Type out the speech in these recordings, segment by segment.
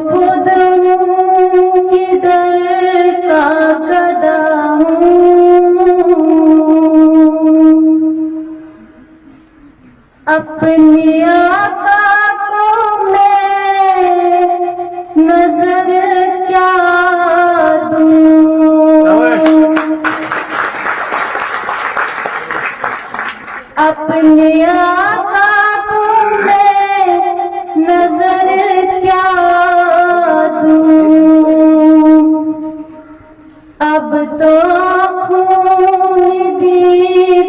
खुद किधर का गदा हूँ, अपने आका को मैं नजर क्या दूँ, अपने आका को मैं नजर क्या दूँ। अब तो खून भी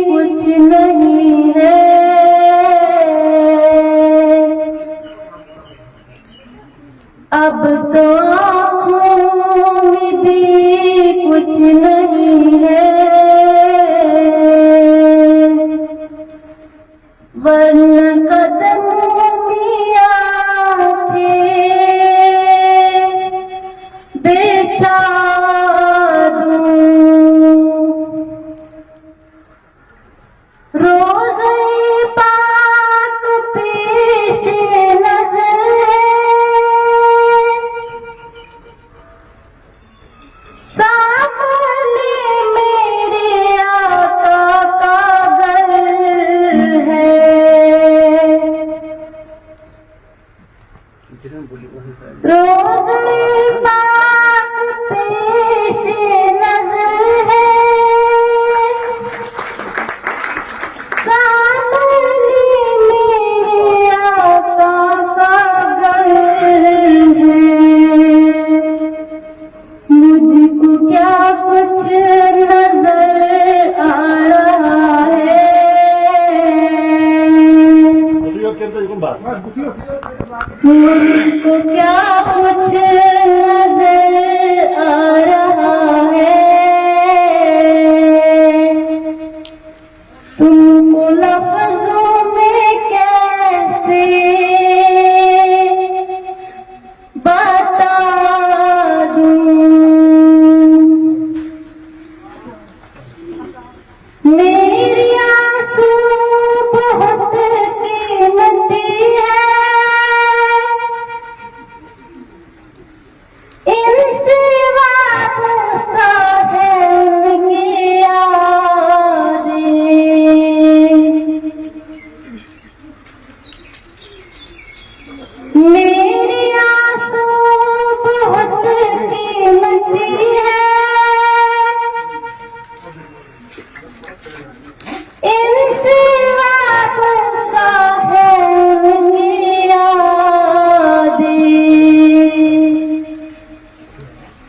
कुछ नहीं है, अब तो खून भी कुछ नहीं है, वरना कदमों में आके बेचा दूं। रोज़े पाक पेश नज़र है, सामने मेरे आका का घर है। रोज़े पाक पेश नज़र है, सामने मेरे आका का घर है। मुझको क्या कुछ नजर आ रहा है, मुझको क्या कुछ नजर आ रहा है। तुमको लफ्जों में कैसे बता दूं, मेरी आंसू बहुत कीमती है, इनसे वाबस्ता है उनकी यादें। मेरी आंसू बहुत कीमती है, इनसे वाबस्ता है उनकी यादें।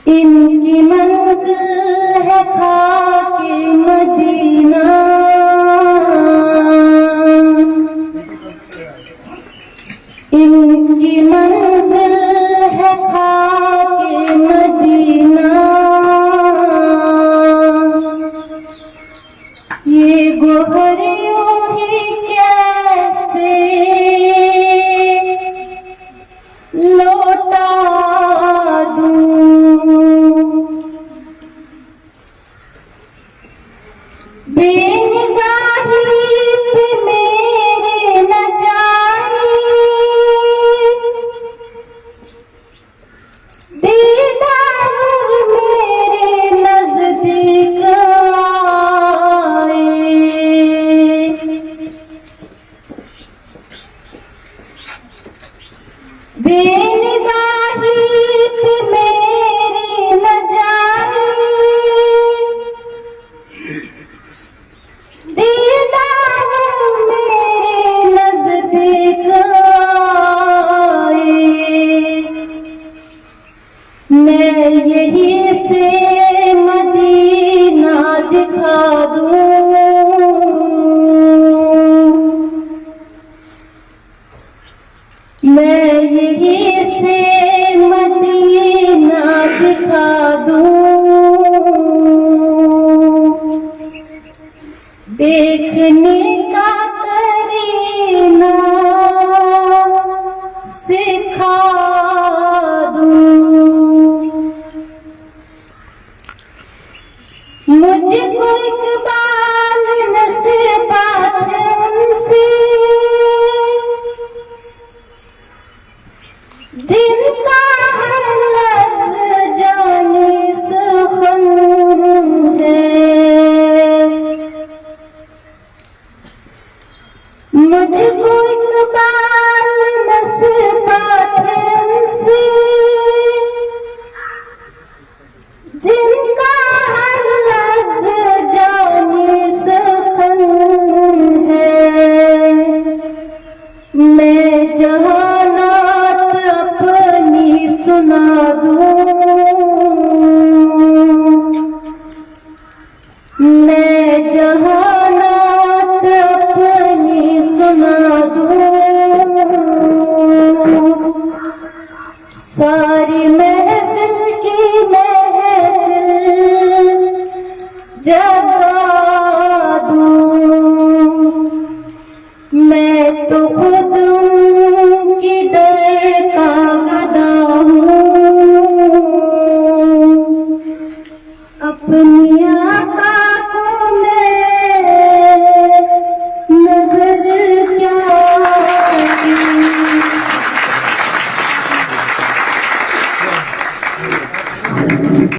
इनकी मंजिल है खाके मदीना, इनकी मंजिल है खाके मदीना। ये गोहर यूं ही कैसे लौटा दूं, बेनिगाही पे मेरे न जाए, दीदार मेरे नजदीक आए। बेनिगाही पे मेरे न जाए, दीदार मेरे नजदीक आए। मैं यहीं से मदीना दिखा दूं, मैं यहीं से मदीना दिखा दूं। देखने का करीना सिखा दूं, मुझको एक बार सुना दूं, मैं जहानात अपनी सुना दूं, सारी महफिल की महफिल जब